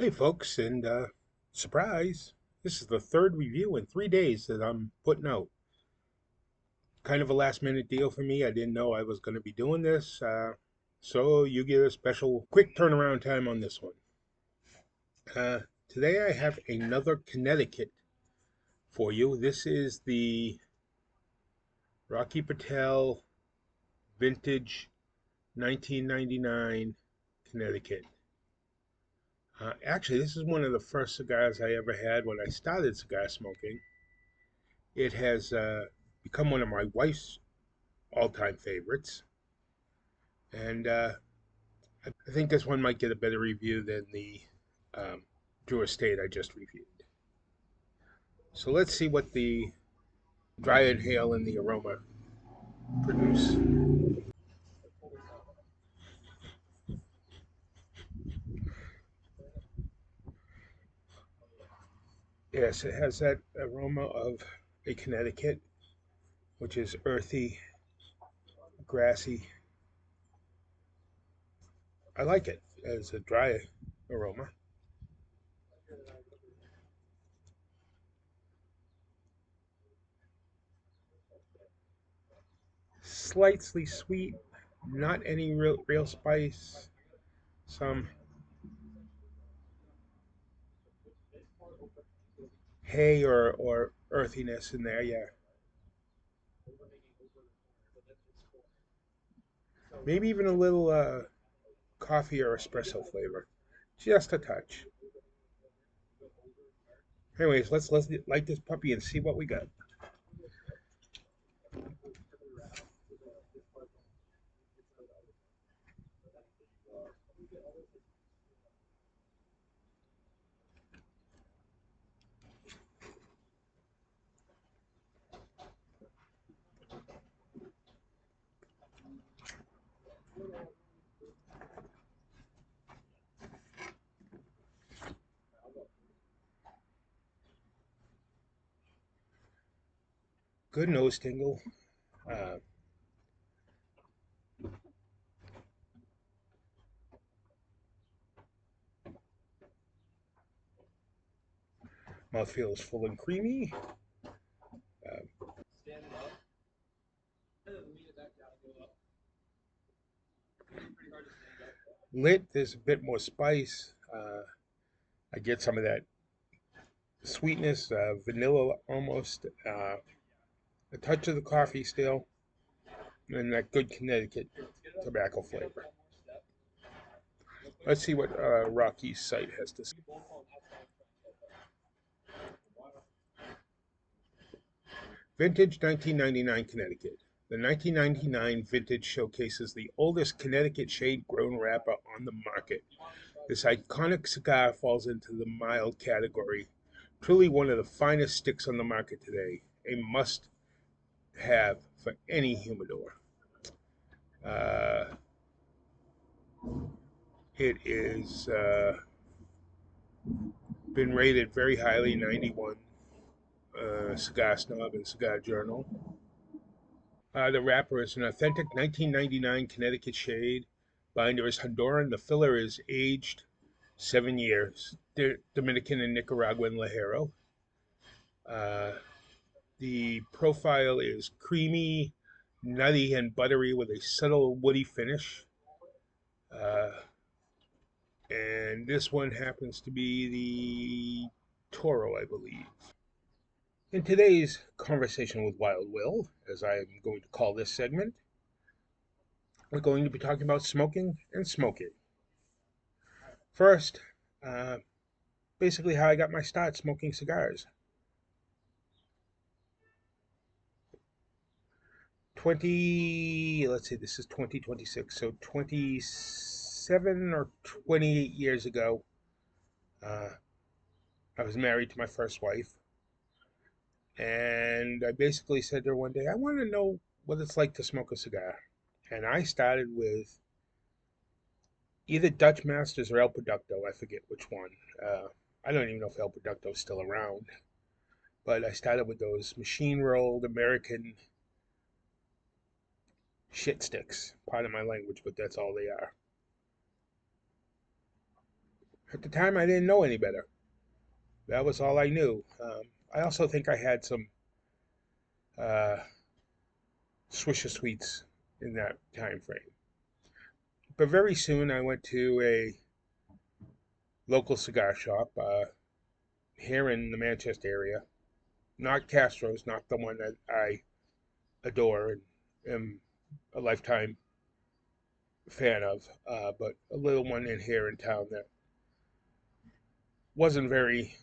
Hey folks, and surprise, this is the third review in 3 days that I'm putting out. Kind of a last minute deal for me. I didn't know I was going to be doing this, so you get a special quick turnaround time on this one. Uh, Today I have another Connecticut for you. This is the Rocky Patel Vintage 1999 Connecticut. Actually, this is one of the first cigars I ever had when I started cigar smoking. It has become one of my wife's all-time favorites, and I think this one might get a better review than the um, Drew Estate I just reviewed. So let's see what the dry inhale and the aroma produce. Yes, it has that aroma of a Connecticut, which is earthy, grassy. I like it as a dry aroma. Slightly sweet, not any real spice. Some hay or earthiness in there, yeah. Maybe even a little coffee or espresso flavor, just a touch. Anyways, let's light this puppy and see what we got. Good nose tingle. Uh, Mouthfeel is full and creamy. Lit, there's a bit more spice. I get some of that sweetness, vanilla almost, a touch of the coffee still, and that good Connecticut tobacco flavor. Let's see what Rocky's site has to say. Vintage 1999 Connecticut. The 1999 vintage showcases the oldest Connecticut shade grown wrapper on the market. This iconic cigar falls into the mild category. Truly one of the finest sticks on the market today. A must have for any humidor. Uh, it is been rated very highly, 91, Cigar Snob and Cigar Journal. The wrapper is an authentic 1999 Connecticut shade. Binder is Honduran. The filler is aged 7 years. Dominican and Nicaraguan Lajero. Uh, the profile is creamy, nutty, and buttery with a subtle woody finish. Uh, and this one happens to be the Toro, I believe. In today's conversation with Wild Will, as I am going to call this segment, we're going to be talking about smoking and smoking. First, uh, basically how I got my start smoking cigars. Let's see, this is 2026, so 27 or 28 years ago, uh, I was married to my first wife, and I basically said to her one day, I want to know what it's like to smoke a cigar. And I started with either Dutch Masters or El Producto, I forget which one. I don't even know if El Producto is still around, but I started with those machine rolled American shit sticks. Pardon my language, but that's all they are. At the time, I didn't know any better. That was all I knew. I also think I had some uh, Swisher Sweets in that time frame. But very soon, I went to a local cigar shop here in the Manchester area. Not Castro's, not the one that I adore and am a lifetime fan of, but a little one in here in town that wasn't very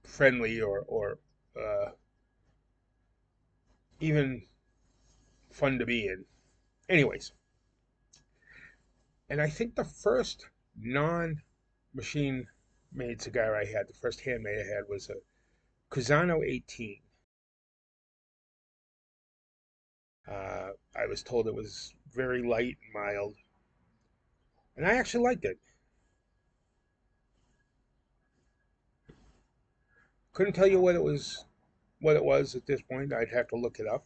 friendly or even fun to be in. Anyways, and I think the first non machine made cigar I had, the first handmade I had, was a Cusano 18. I was told it was very light and mild, and I actually liked it. Couldn't tell you what it was at this point. I'd have to look it up.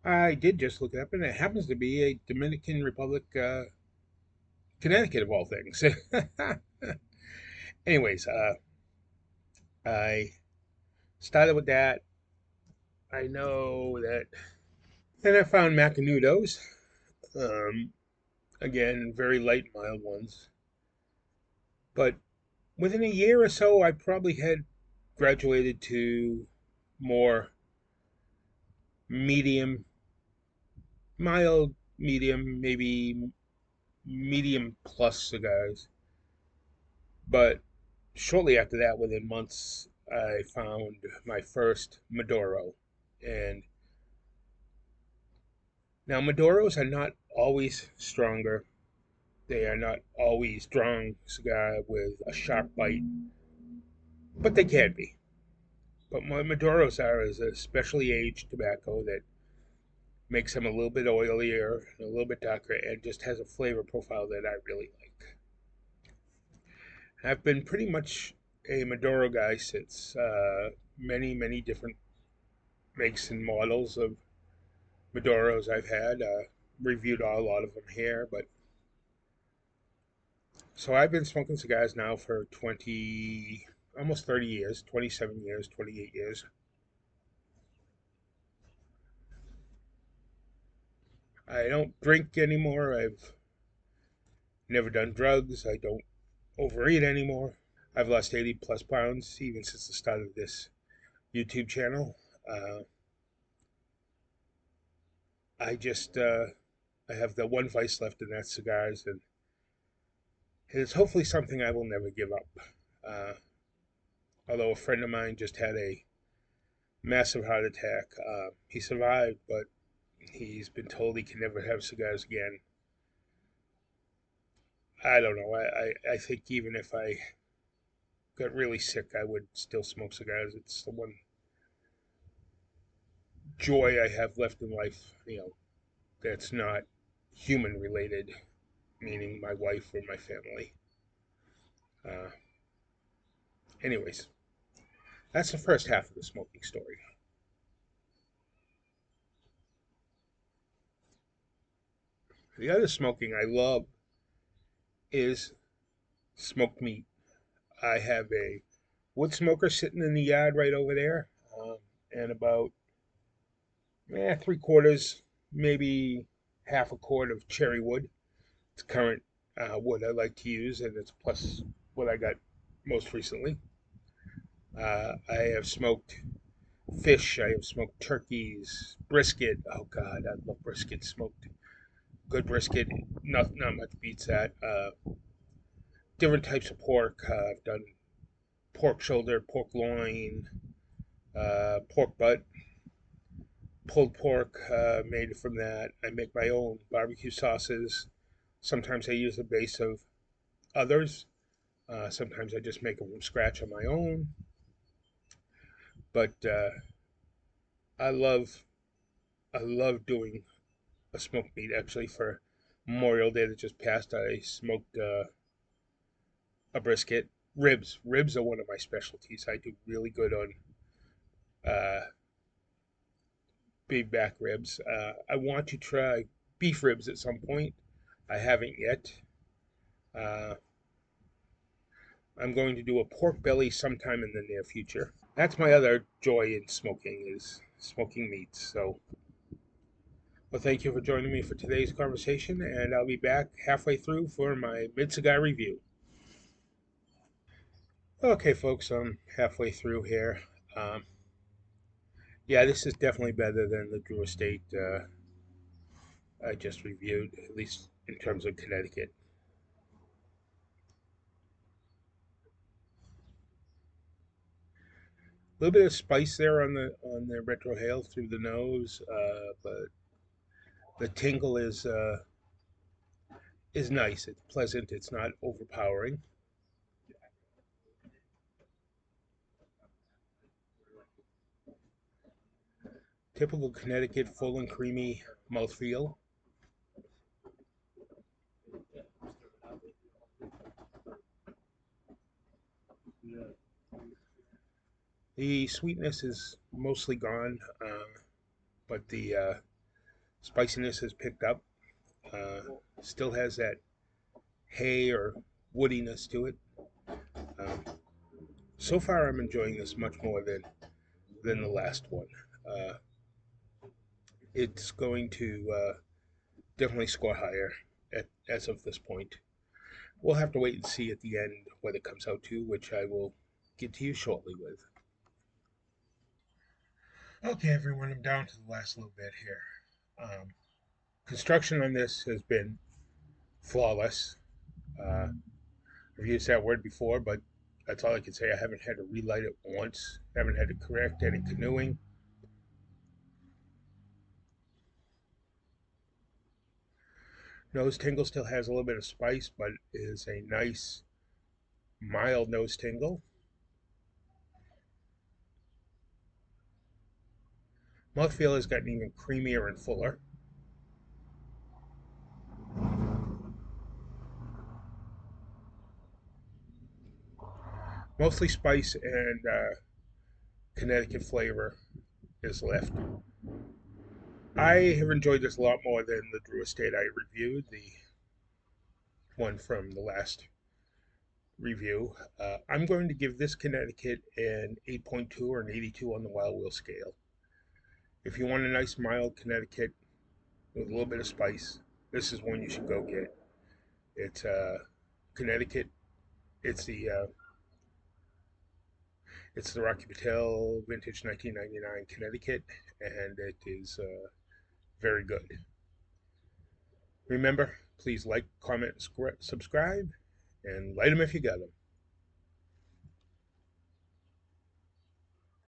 I did just look it up, and it happens to be a Dominican Republic, Connecticut of all things. Anyways, I started with that. I know that. Then I found Macanudos. Um, Again, very light, mild ones. But within a year or so, I probably had graduated to more medium, mild, medium, maybe medium plus cigars. But shortly after that, within months, I found my first Maduro. And now, Maduros are not always stronger. They are not always strong cigar with a sharp bite, but they can be. But what Maduros are is a specially aged tobacco that makes them a little bit oilier, a little bit darker, and just has a flavor profile that I really like. I've been pretty much a Maduro guy since many, many different makes and models of Maduros I've had. Reviewed a lot of them here, but so I've been smoking cigars now for 20, almost 30 years, 27 years, 28 years. I don't drink anymore. I've never done drugs. I don't overeat anymore. I've lost 80 plus pounds even since the start of this YouTube channel. Uh, I have the one vice left, and that's cigars, and it's hopefully something I will never give up. Uh, Although a friend of mine just had a massive heart attack, he survived, but he's been told he can never have cigars again. I don't know. I think even if I got really sick, I would still smoke cigars. It's the one joy I have left in life, that's not human related, meaning my wife or my family. Uh, Anyways, that's the first half of the smoking story. The other smoking I love is smoked meat. I have a wood smoker sitting in the yard right over there, and about 3/4, maybe half a quart of cherry wood. It's current wood I like to use, and it's plus what I got most recently. I have smoked fish. I have smoked turkeys, brisket. Oh God, I love brisket. Smoked good brisket. Not much beats that. Different types of pork. I've done pork shoulder, pork loin, pork butt, pulled pork made from that. I make my own barbecue sauces. Sometimes I use the base of others. Sometimes I just make them from scratch on my own. But I love I love doing a smoked meat. Actually, for Memorial Day that just passed, I smoked a brisket. Ribs are one of my specialties. I do really good on uh, big back ribs. I want to try beef ribs at some point. I haven't yet. Uh, I'm going to do a pork belly sometime in the near future. That's my other joy in smoking is smoking meats. So, well, thank you for joining me for today's conversation, and I'll be back halfway through for my mid cigar review. Okay, folks, I'm halfway through here. Um, yeah, this is definitely better than the Drew Estate I just reviewed, at least in terms of Connecticut. A little bit of spice there on the retrohale through the nose, but the tingle is nice. It's pleasant. It's not overpowering. Typical Connecticut full and creamy mouthfeel. The sweetness is mostly gone, but the spiciness has picked up. Uh, Still has that hay or woodiness to it. Um, so far, I'm enjoying this much more than the last one. Uh, it's going to definitely score higher as of this point. We'll have to wait and see at the end what it comes out to, which I will get to you shortly with. Okay, everyone, I'm down to the last little bit here. Um, Construction on this has been flawless. Uh, I've used that word before, but that's all I can say. I haven't had to relight it once, haven't had to correct any canoeing. Nose tingle still has a little bit of spice, but is a nice, mild nose tingle. Mouthfeel has gotten even creamier and fuller. Mostly spice and Connecticut flavor is left. I have enjoyed this a lot more than the Drew Estate I reviewed, the one from the last review. I'm going to give this Connecticut an 8.2 or an 82 on the Wild Wheel scale. If you want a nice mild Connecticut with a little bit of spice, this is one you should go get. It's Connecticut. It's the Rocky Patel Vintage 1999 Connecticut, and it is very good. Remember, please like, comment, subscribe, and light them if you got them.